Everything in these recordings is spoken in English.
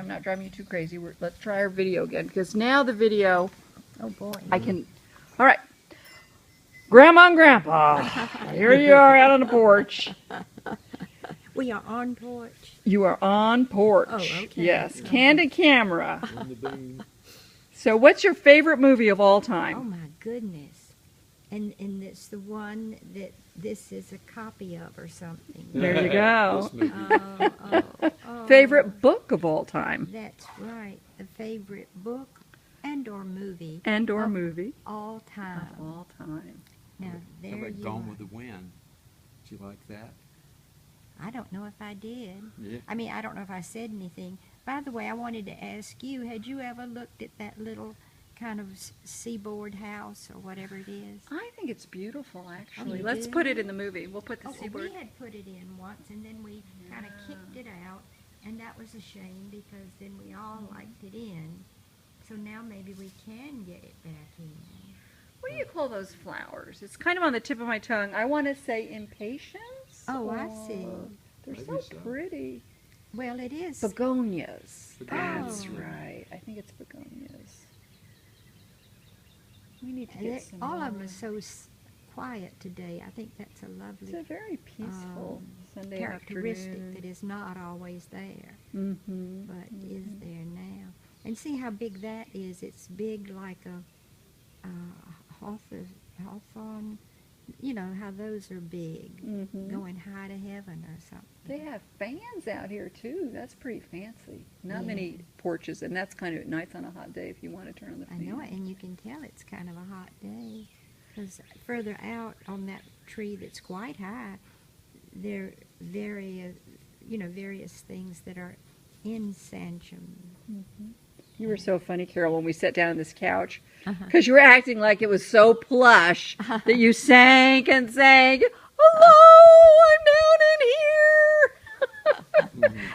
I'm not driving you too crazy. Let's try our video again, because now the video, Oh boy. I can, all right. Grandma and Grandpa, here you are out on the porch. We are on porch. You are on porch. Oh, okay. Yes, candid camera. On the beam. So what's your favorite movie of all Oh time? my goodness. And it's the one that this is a copy of or something. There you go. This movie. Oh, Favorite book of all time? That's right. A favorite book and or movie And or Of movie all of time. all time. Now How there about you Gone are. with the Wind? Did you like that? I don't know if I did. Yeah. I mean, I don't know if I said anything. By the way, I wanted to ask you, had you ever looked at that little kind of seaboard house or whatever it is? I think it's beautiful, actually. you Let's do? put it in the movie. We'll put the Oh, well, seaboard. we had put it in once, and then we kind of kicked it out, and that was a shame because then we all liked it in. So now maybe we can get it back in. What do you call those flowers? It's kind of on the tip of my tongue. I want to say impatience. Oh, I see. They're Maybe so so. pretty. Well, it is. Begonias. Begonias. That's Oh. right. I think it's begonias. We need to And get some all more. of them are so quiet today. I think that's a It's a lovely very peaceful Sunday characteristic afternoon. that is not always there, Mm-hmm. but is there now. And see how big that is. It's big like a hawthorn. You know how those are big, Mm-hmm. going high to heaven or something. They have fans out here too. That's pretty fancy. Not Yeah. many porches, and that's kind of nice on a hot day if you want to turn on the I fan. know it, and you can tell it's kind of a hot day. Because further out on that tree that's quite high, there are various, various things that are in Sancham. You were so funny, Carol, when we sat down on this couch, Uh-huh. because you were acting like it was so plush that you sank and sank. Hello, I'm down in here.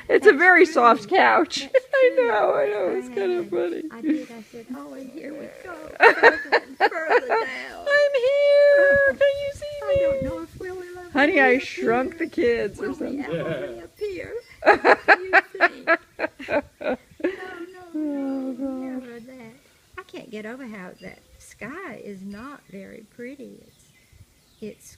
It's a very soft couch. I know. It's kind of funny. I did. I said, oh, and here we go. Further and further down. I'm here. Can you see I me? don't know if we'll ever Honey, I be up shrunk here. the kids or Will we something. ever be up here? What do you think? No, never that. I can't get over how that sky is not very pretty. It's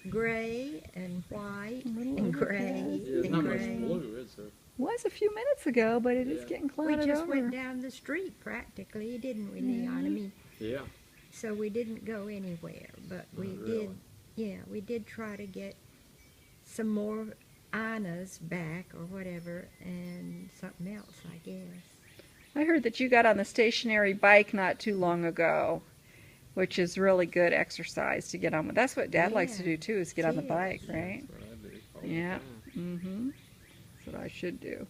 gray and white and gray Yeah, and not much gray. blue, is there? Was a few minutes ago, but it is Yeah. getting We clouded just over. went down the street practically, didn't we, Leon? I mean, Yeah. so we didn't go anywhere, but we Not did. really. Yeah, we did try to get some more Ina's back or whatever, and something else, I guess. I heard that you got on the stationary bike not too long ago, which is really good exercise to get on with. That's what Dad likes to Yeah, do too, is get on the it bike, is. right? That's what I do all the Yeah. time. Mm-hmm. That's what I should do.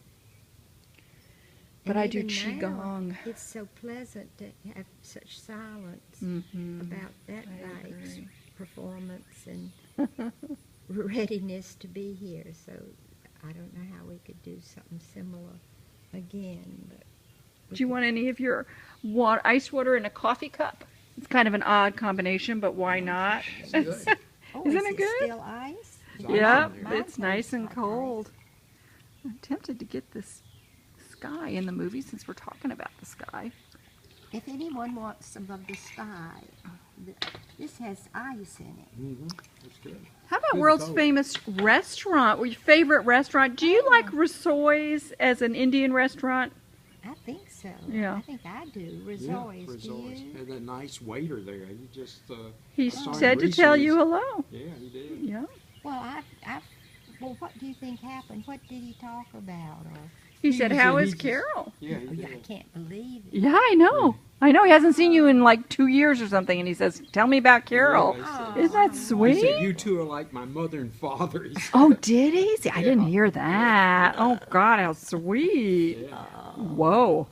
But And I do even now, qigong. It's so pleasant to have such silence Mm-hmm. about that I bike's agree. performance and readiness to be here. So I don't know how we could do something similar again. But we Do you could- want any of your ice water in a coffee cup? It's kind of an odd combination, but why not? It's good. Oh, Isn't is it good? Still ice? It's Yeah, ice in there. it's nice and Mine's cold. I'm tempted to get this sky in the movie since we're talking about the sky. If anyone wants some of the sky, this has ice in it. Mm-hmm. It's good. How about Good world's cold. famous restaurant? Your favorite restaurant? Do you like Rasoi's as an Indian restaurant? I think so. Yeah. I think I do. Yeah, Rizoi's, do Rizoi's. you? Had that nice waiter there. He just, He saw him said to tell you recently. hello. yeah, he did. Yeah. Well, well, what do you think happened? What did he talk about? Or, He He said, was "How in- is he just- Carol?" Yeah, oh, he yeah, I did. can't believe it. Yeah, I know. I know. He hasn't seen you in like 2 years or something, and he says, "Tell me about Carol." Yeah, Isn't that he said, sweet? you two are like my mother and father. He said. Oh, did he? See, I didn't hear that. Oh God, how sweet! Yeah. Whoa,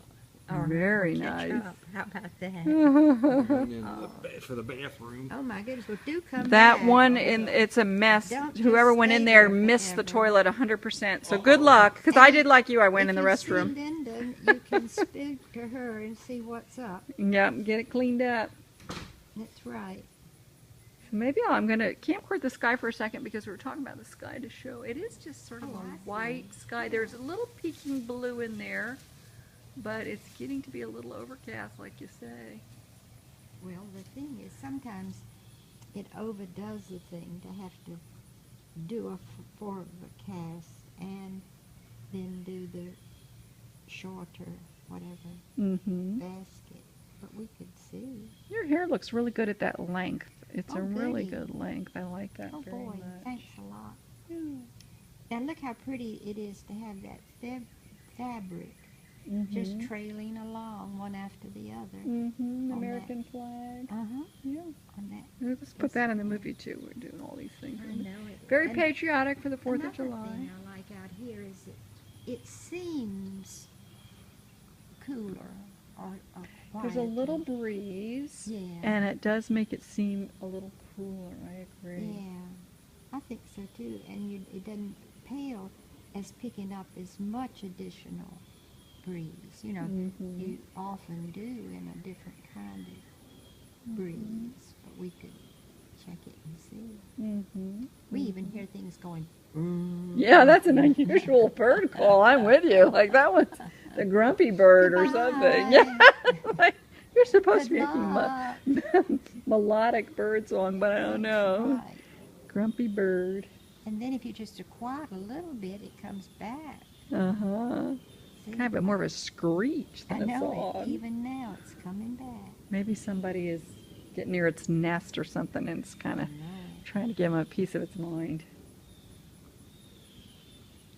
Or very catch nice. up. How about that? And then for the bathroom. Oh my goodness! Well, do come That back. one, it's a mess. Don't Whoever just went in stay there there missed the forever. toilet 100%. So good luck, because I did like you. I went in the If you see restroom. Linda, you can speak to her and see what's up. Yep, get it cleaned up. That's right. So maybe I'm gonna camcord the sky for a second because we were talking about the sky to show. It is just sort of Oh, I a see. white sky. There's a little peeking blue in there. but it's getting to be a little overcast, like you say. Well, the thing is, sometimes it overdoes the thing to have to do a forecast and then do the shorter, whatever, Mm-hmm. basket. But we could see. Your hair looks really good at that length. It's Oh, a really goody. good length. I like that Oh very boy, much. thanks a lot. Yeah. Now look how pretty it is to have that fabric just Mm-hmm. trailing along one after the other. Mm-hmm. The on that. American flag. Uh-huh. Yeah. On that. Let's put that in the movie too. We're doing all these things. I know it. Very And patriotic for the 4th of another July. thing I like out here is that it seems cooler or There's a little quieter. breeze, Yeah. and it does make it seem a little cooler. I agree. Yeah, I think so too. And it doesn't pale as picking up as much additional breeze. You know, Mhm. you often do in a different kind of breeze, but we could check it and see. Mm-hmm. We even hear things going. Yeah, that's an unusual bird call. I'm with you. Like that one's the grumpy bird or something. Yeah, like, you're supposed to be making melodic bird song, but I don't know. Right. Grumpy bird. And then if you just are quiet a little bit, it comes back. Uh-huh. See? Kind of more of a screech I than a know song. it. Even now, it's coming back. Maybe somebody is getting near its nest or something and it's kind I of know. trying to give them a piece of its mind.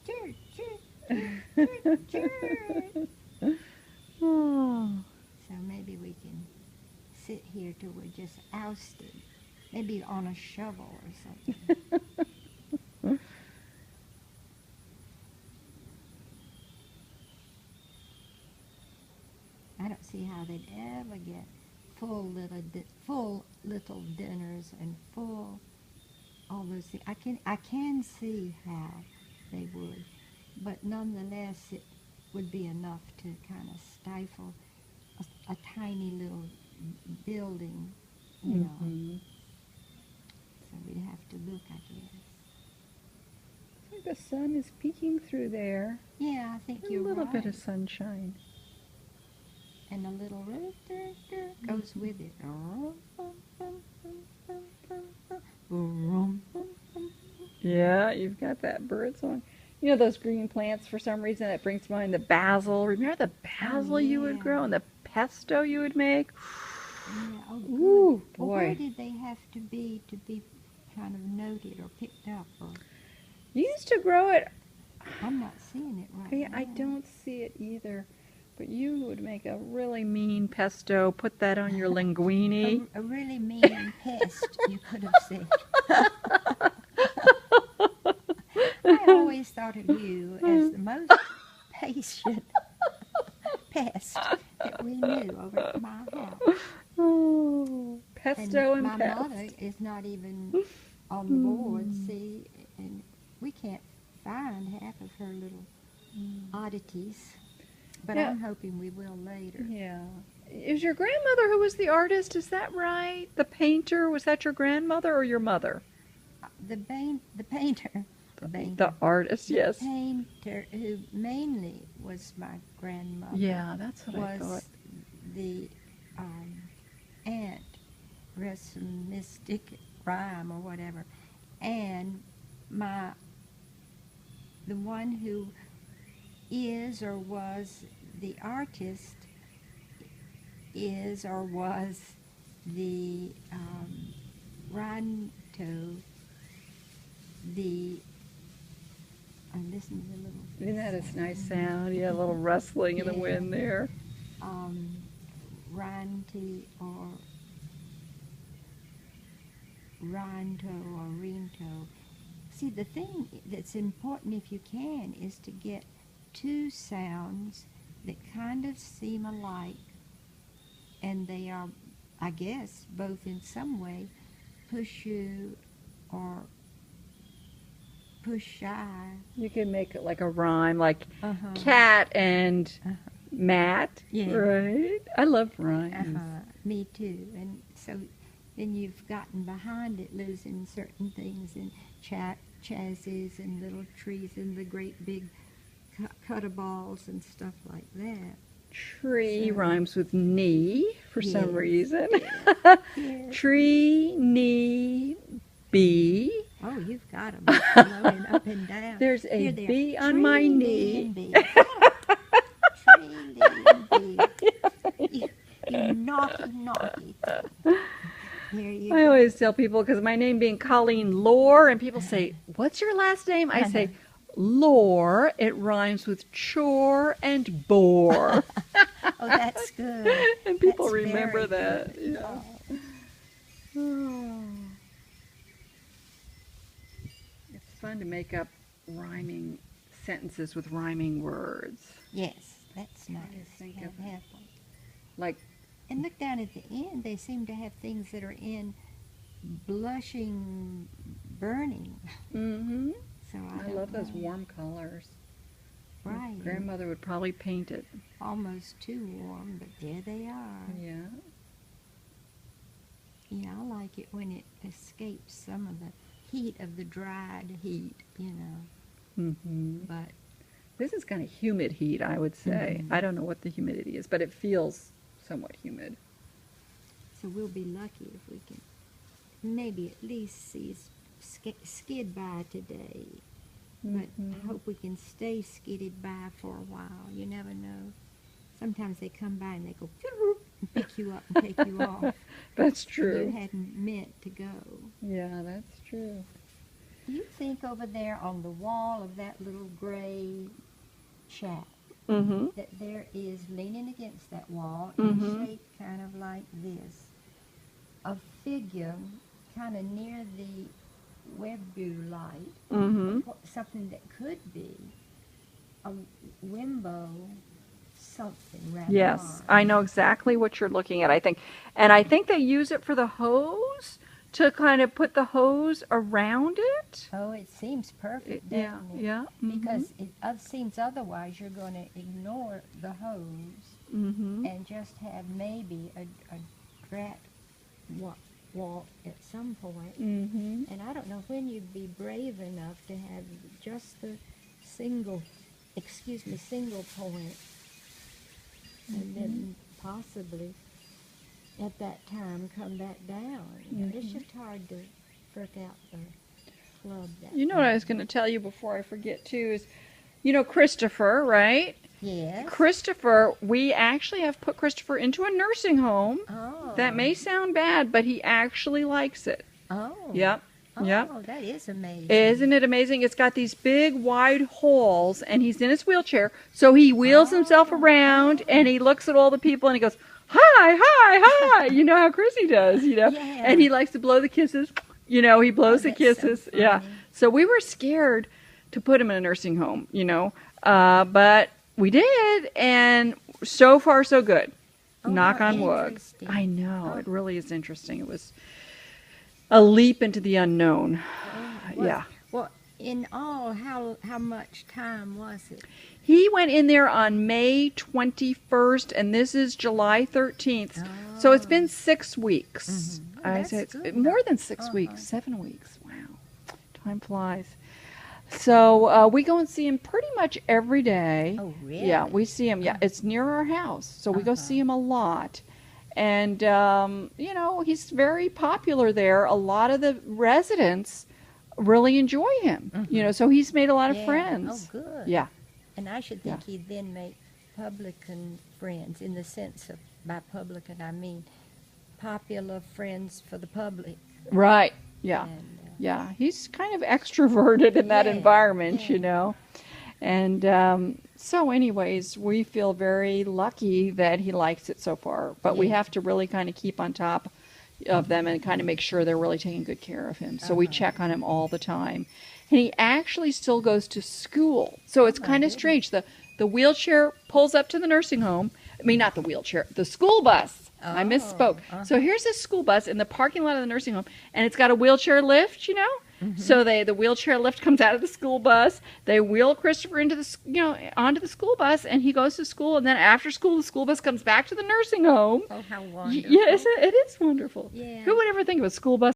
Chirp, chirp, chirp, chirp. Oh. So maybe we can sit here till we're just ousted. Maybe on a shovel or something. I don't see how they'd ever get full little dinners and full all those things. I can see how they would, but nonetheless it would be enough to kind of stifle a tiny little building, you know. Mhm. So we'd have to look, I guess. I think the sun is peeking through there. Yeah, I think A you're little right. bit of sunshine. And a little goes with it. Yeah, you've got that bird song. You know those green plants, for some reason, it brings to mind the basil. Remember the basil you would yeah. grow and the pesto you would make? Yeah, oh, good. Ooh, Well, where boy. did they have to be kind of noted or picked up? Or You used to grow it. I'm not seeing it right now. I don't see it either. But you would make a really mean pesto, put that on your linguine. A really mean pest, you could have said. I always thought of you as the most patient pest that we knew over at my house. Oh, pesto and my pest. mother is not even on the board, see, and we can't find half of her little oddities. But Yeah. I'm hoping we will later. Yeah. Is your grandmother who was the artist, is that right? The painter, was that your grandmother or your mother? The painter. The artist, yes. Painter who mainly was my grandmother. Yeah, that's what I thought. Was the aunt, rest some mystic rhyme or whatever, and the one who is or was the artist is or was the Ranto, listen to the little Isn't that a nice sound? Yeah, a little rustling in the Yeah. wind there. Ranti or Ranto or Rinto. See, the thing that's important if you can is to get two sounds that kind of seem alike, and they are, I guess, both in some way push you or push shy. You can make it like a rhyme, like Uh-huh. cat and Uh-huh. Matt, Yeah. right? I love rhymes. Me too. And so then you've gotten behind it, losing certain things in chazzes and little trees and the great big cutaballs and stuff like that. Tree So- rhymes with knee for some Yes. reason. Yeah. Tree, knee, bee. Oh, you've got them floating up and down. There's a Here they are. bee on my Tree, knee. lee, and bee. Tree, lee, and bee. You naughty thing. Here you I go. always tell people, because my name being Colleen Lore, and people say, what's your last name? I say, Lore. It rhymes with chore and bore. Oh, that's good. And people That's remember very that. good. Yeah. Oh, Oh. It's fun to make up rhyming sentences with rhyming words. yes, that's nice. think That of- happened. Like, And look down at the end. They seem to have things that are in blushing, burning. mm-hmm. So I don't love those know. warm colors. Right. Grandmother would probably paint it. Almost too warm, but there they are. Yeah. Yeah, I like it when it escapes some of the heat of the dried heat, Mm-hmm. But This is kind of humid heat, I would say. Mhm. I don't know what the humidity is, but it feels somewhat humid. so we'll be lucky if we can maybe at least see us skid by today. But Mhm. I hope we can stay skidded by for a while. You never know. Sometimes they come by and they go and pick you up and take you off. That's You true. hadn't meant to go. Yeah, that's true. Do you think over there on the wall of that little gray shack Mm-hmm. that there is leaning against that wall Mhm. in a shape kind of like this, a figure kind of near the Webu light, Mm-hmm. something that could be a Wimbo something rather Yes, large. I know exactly what you're looking at, I think. And I think they use it for the hose, to kind of put the hose around it. Oh, it seems perfect, Yeah, doesn't it? yeah. Because it seems otherwise you're going to ignore the hose Mm-hmm. and just have maybe a drat wall at some point. Mm-hmm. And I don't know when you'd be brave enough to have just the single point, and then possibly at that time come back down. It's just hard to work out the club that You know what I was going to tell you before I forget, too, is, you know Christopher, right? Yes. Christopher, we actually have put Christopher into a nursing home. Oh. That may sound bad, but he actually likes it. Oh. Yep. Oh, Yep. that is amazing. Isn't it amazing? It's got these big wide holes, and he's in his wheelchair, so he wheels himself around, and he looks at all the people, and he goes, hi, hi, hi. You know how Chrissy does, you know? Yeah. And he likes to blow the kisses. You know, he blows the that's so kisses. Yeah. funny. So we were scared to put him in a nursing home, you know, but we did, and so far so good. Oh, Knock how on wood. interesting. I know, Oh. it really is interesting. It was a leap into the unknown. Well, Yeah. Well, in all, how much time was it? He went in there on May 21st, and this is July 13th. So it's been 6 weeks. Oh, I that's say it's good. more than 6 Uh-huh. weeks, 7 weeks. Wow, time flies. So we go and see him pretty much every day. Oh, really? Yeah, we see him. Yeah, it's near our house, so we go Uh-huh. see him a lot. And, you know, he's very popular there. A lot of the residents really enjoy him, you know, so he's made a lot of Yeah. friends. Oh, good. Yeah. And I should think he'd then make publican friends in the sense of, by publican, I mean popular friends for the public. Right. Yeah. And, Yeah. He's kind of extroverted in that Yeah, environment, yeah. you know. And so anyways, we feel very lucky that he likes it so far. But we Yeah. have to really kind of keep on top of them and kind of make sure they're really taking good care of him. So we check on him all the time. And he actually still goes to school. So it's my kind of goodness. strange. The wheelchair pulls up to the nursing home. I mean, not the wheelchair, the school bus. I Oh, misspoke. uh-huh. So here's a school bus in the parking lot of the nursing home, and it's got a wheelchair lift, you know? Mm-hmm. So the wheelchair lift comes out of the school bus. They wheel Christopher into onto the school bus, and he goes to school. And then after school, the school bus comes back to the nursing home. oh, how wonderful. Yes, it is wonderful. Yeah. Who would ever think of a school bus